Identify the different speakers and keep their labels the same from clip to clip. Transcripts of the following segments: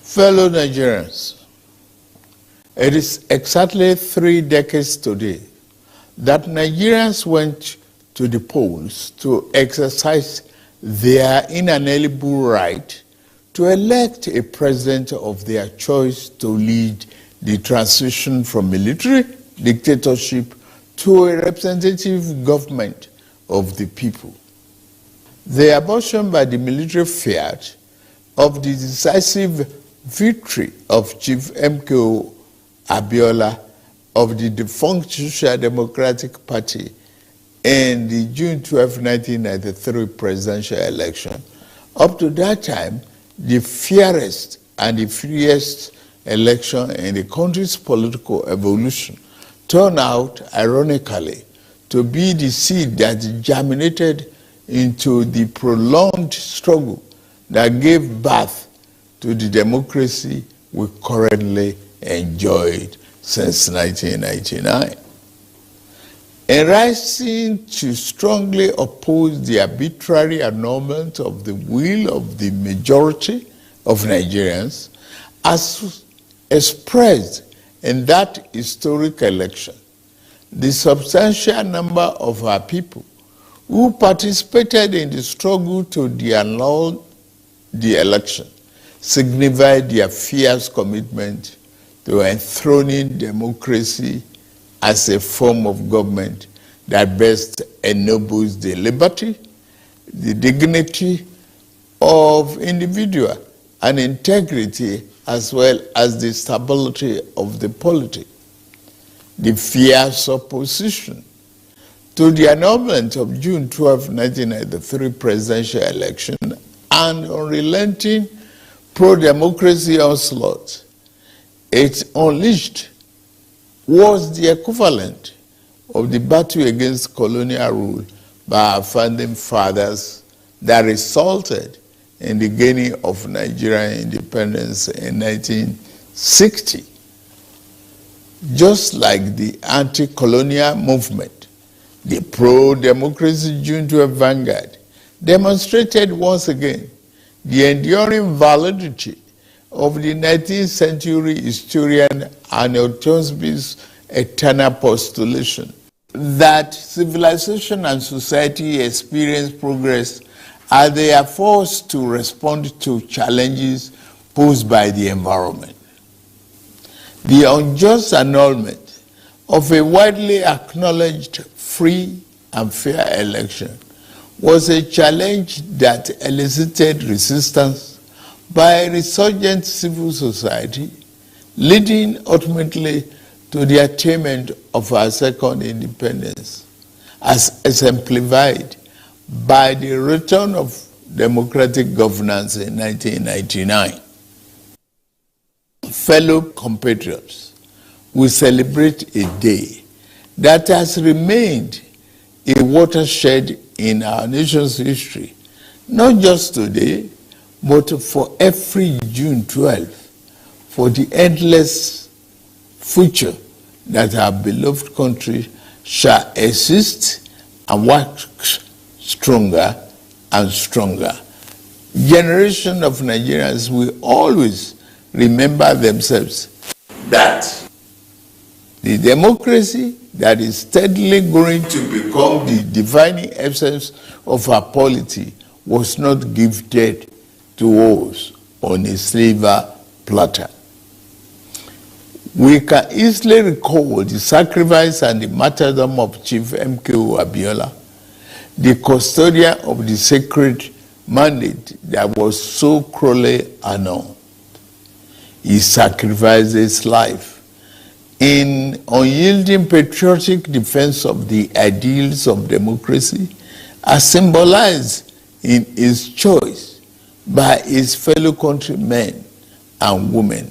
Speaker 1: Fellow Nigerians, it is exactly 3 decades today that Nigerians went to the polls to exercise their inalienable right to elect a president of their choice to lead the transition from military dictatorship to a representative government of the people. The abortion by the military fiat of the decisive victory of Chief MKO Abiola of the defunct Social Democratic Party in the June 12, 1993 presidential election. Up to that time, the fairest and the freest election in the country's political evolution turned out, ironically, to be the seed that germinated into the prolonged struggle that gave birth to the democracy we currently enjoyed since 1999. In rising to strongly oppose the arbitrary annulment of the will of the majority of Nigerians, as expressed in that historic election, the substantial number of our people who participated in the struggle to annul the election signified their fierce commitment to enthroning democracy as a form of government that best ennobles the liberty, the dignity of individual, and integrity, as well as the stability of the polity. The fierce opposition to the annulment of June 12, 1993 presidential election and unrelenting pro-democracy onslaught it unleashed was the equivalent of the battle against colonial rule by our founding fathers that resulted in the gaining of Nigerian independence in 1960. Just like the anti-colonial movement, the pro-democracy June 12 vanguard demonstrated once again the enduring validity of the 19th century historian Arnold Toynbee's eternal postulation that civilization and society experience progress as they are forced to respond to challenges posed by the environment. The unjust annulment of a widely acknowledged free and fair election was a challenge that elicited resistance by a resurgent civil society, leading ultimately to the attainment of our second independence, as exemplified by the return of democratic governance in 1999. Fellow compatriots, we celebrate a day that has remained a watershed in our nation's history, not just today, but for every June 12, for the endless future that our beloved country shall exist and work stronger and stronger. Generation of Nigerians will always remember themselves that the democracy that is steadily going to become the defining essence of our polity was not gifted to us on a silver platter. We can easily recall the sacrifice and the martyrdom of Chief MKO Abiola, the custodian of the sacred mandate that was so cruelly annulled. He sacrificed his life in unyielding patriotic defense of the ideals of democracy, as symbolized in his choice by his fellow countrymen and women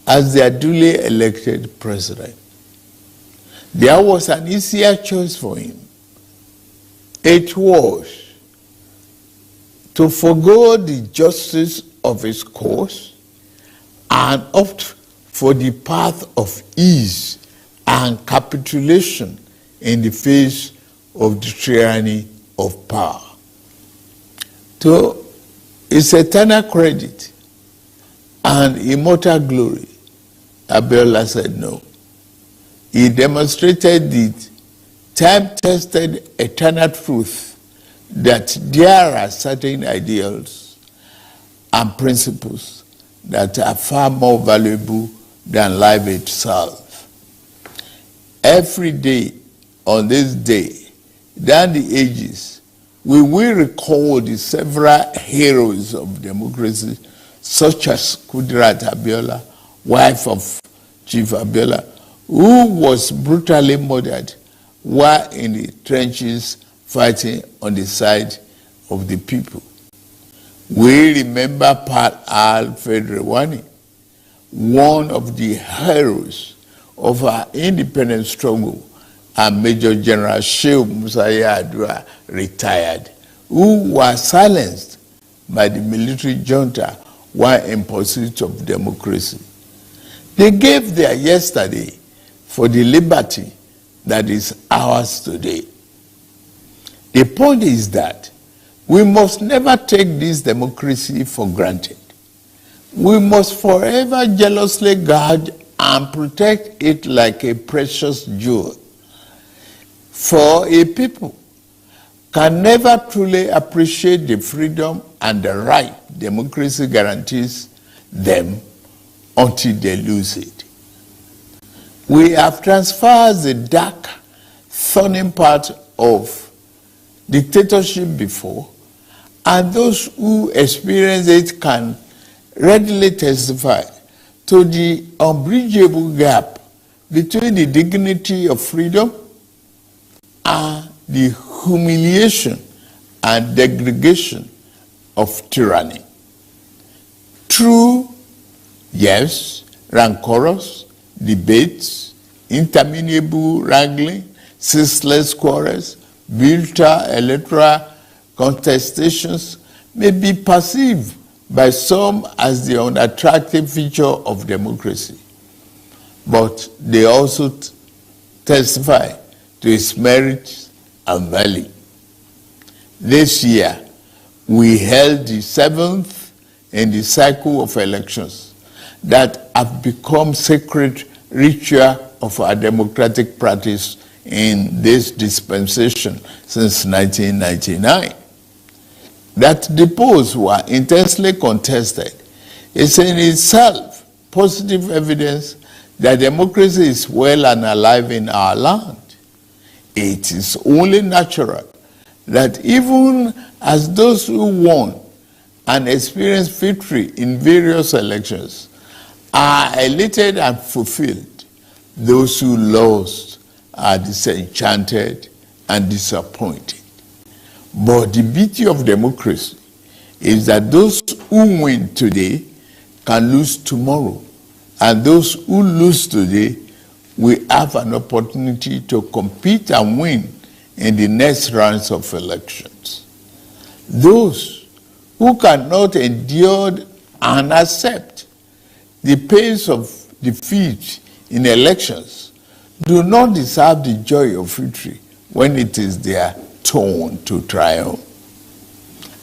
Speaker 1: as their duly elected president. There was an easier choice for him. It was to forgo the justice of his cause and opt for the path of ease and capitulation in the face of the tyranny of power. To his eternal credit, and and immortal glory? Abiola said no. He demonstrated the time-tested eternal truth that there are certain ideals and principles that are far more valuable than life itself. Every day on this day, down the ages, we will recall the several heroes of democracy, such as Kudirat Abiola, wife of Chief Abiola, who was brutally murdered while in the trenches fighting on the side of the people. We remember Pat Alfred Rewani, one of the heroes of our independence struggle, and Major General Shehu Musa Yar'Adua, retired, who was silenced by the military junta while in pursuit of democracy. They gave their yesterday for the liberty that is ours today. The point is that we must never take this democracy for granted. We must forever jealously guard and protect it like a precious jewel. For a people can never truly appreciate the freedom and the right democracy guarantees them until they lose it. We have transferred the dark, thorny part of dictatorship before, and those who experience it can readily testify to the unbridgeable gap between the dignity of freedom and the humiliation and degradation of tyranny. True, yes, rancorous debates, interminable wrangling, ceaseless quarrels, bitter electoral contestations may be perceived by some as the unattractive feature of democracy, but they also testify to its merits and value. This year, we held the 7th in the cycle of elections that have become sacred ritual of our democratic practice in this dispensation since 1999. That the polls were intensely contested is in itself positive evidence that democracy is well and alive in our land. It is only natural that even as those who won and experienced victory in various elections are elated and fulfilled, those who lost are disenchanted and disappointed. But the beauty of democracy is that those who win today can lose tomorrow, and those who lose today will have an opportunity to compete and win in the next rounds of elections. Those who cannot endure and accept the pains of defeat in elections do not deserve the joy of victory when it is their turn to triumph.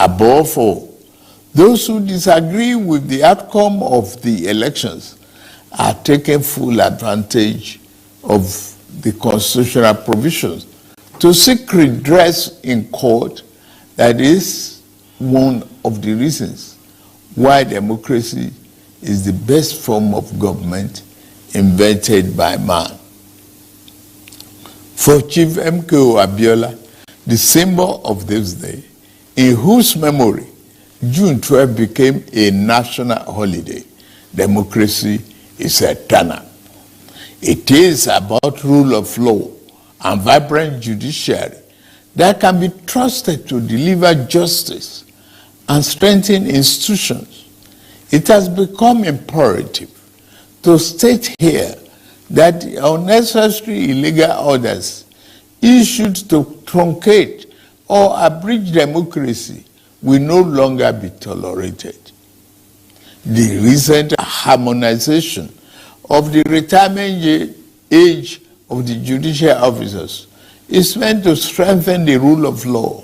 Speaker 1: Above all, those who disagree with the outcome of the elections are taking full advantage of the constitutional provisions to seek redress in court. That is one of the reasons why democracy is the best form of government invented by man. For Chief MKO Abiola, the symbol of this day, in whose memory June 12 became a national holiday, democracy is eternal. It is about rule of law and vibrant judiciary that can be trusted to deliver justice and strengthen institutions. It has become imperative to state here that the unnecessary illegal orders issued to truncate or abridge democracy will no longer be tolerated. The recent harmonization of the retirement age of the judicial officers is meant to strengthen the rule of law,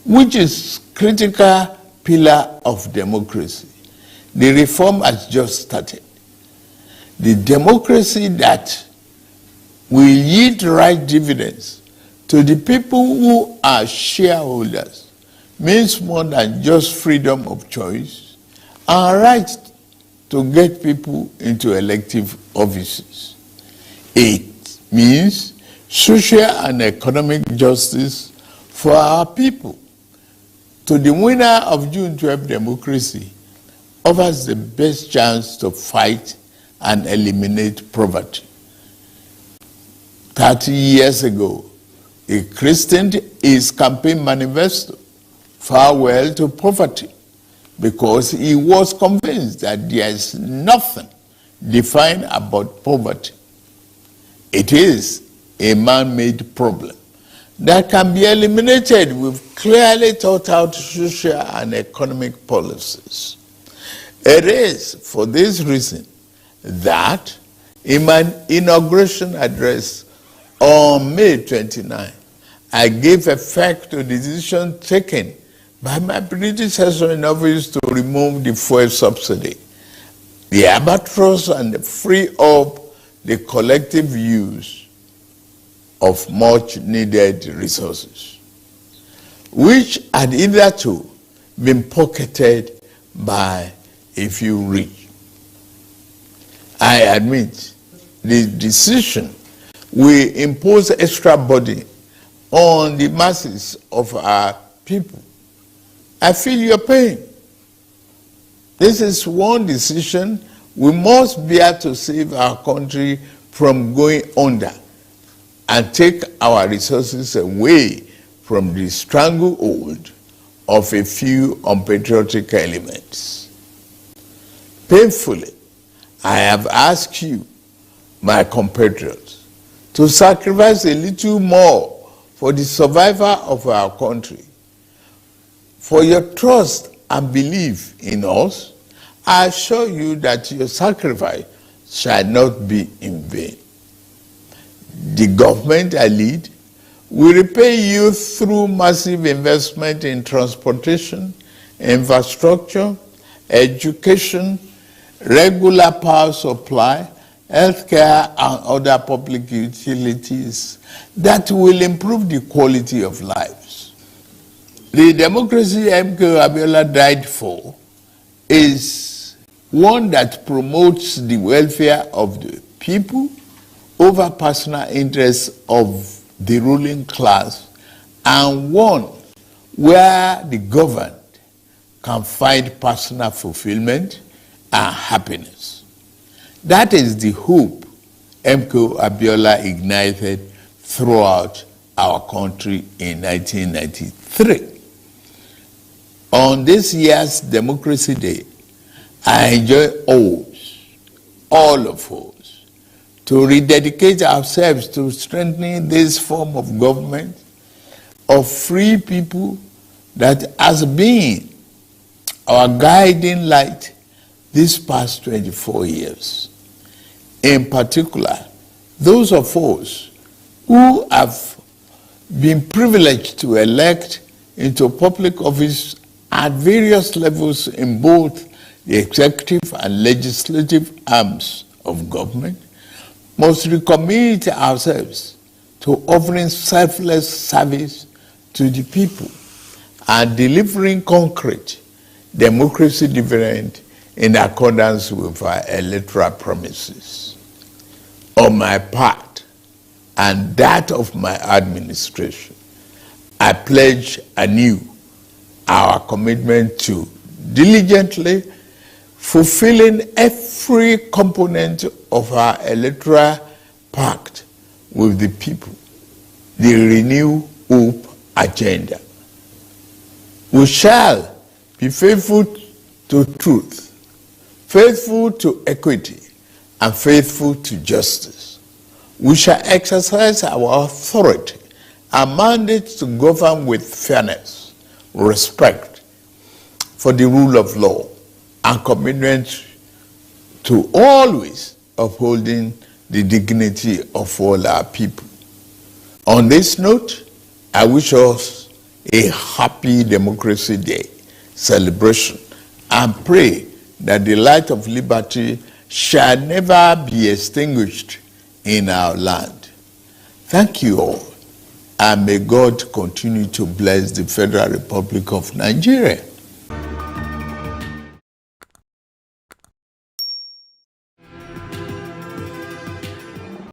Speaker 1: which is a critical pillar of democracy. The reform has just started. The democracy that will yield right dividends to the people who are shareholders means more than just freedom of choice and right to get people into elective offices. It means social and economic justice for our people. To the winner of June 12 democracy offers the best chance to fight and eliminate poverty. 30 years ago, he christened his campaign manifesto Farewell to Poverty, because he was convinced that there is nothing defined about poverty. It is a man-made problem that can be eliminated with clearly thought out social and economic policies. It is for this reason that in my inauguration address on May 29, I gave effect to the decision taken by my predecessor in office to remove the fuel subsidy, the albatross, and free up the collective use of much needed resources, which had hitherto been pocketed by a few rich. I admit the decision will impose extra burden on the masses of our people. I feel your pain. This is one decision we must bear to save our country from going under and take our resources away from the stranglehold of a few unpatriotic elements. Painfully, I have asked you, my compatriots, to sacrifice a little more for the survival of our country. For your trust and belief in us, I assure you that your sacrifice shall not be in vain. The government I lead will repay you through massive investment in transportation, infrastructure, education, regular power supply, healthcare, and other public utilities that will improve the quality of lives. The democracy MKO Abiola died for is one that promotes the welfare of the people over personal interests of the ruling class, and one where the governed can find personal fulfillment and happiness. That is the hope MKO Abiola ignited throughout our country in 1993. On this year's Democracy Day, I enjoy all of us, to rededicate ourselves to strengthening this form of government of free people that has been our guiding light these past 24 years. In particular, those of us who have been privileged to elect into public office at various levels in both the executive and legislative arms of government must recommit ourselves to offering selfless service to the people and delivering concrete democracy dividend in accordance with our electoral promises. On my part and that of my administration, I pledge anew our commitment to diligently fulfilling every component of our electoral pact with the people, the Renew Hope agenda. We shall be faithful to truth, faithful to equity, and faithful to justice. We shall exercise our authority and mandate to govern with fairness, respect for the rule of law, and commitment to always upholding the dignity of all our people. On this note, I wish us a happy Democracy Day celebration and pray that the light of liberty shall never be extinguished in our land. Thank you all, and may God continue to bless the Federal Republic of Nigeria.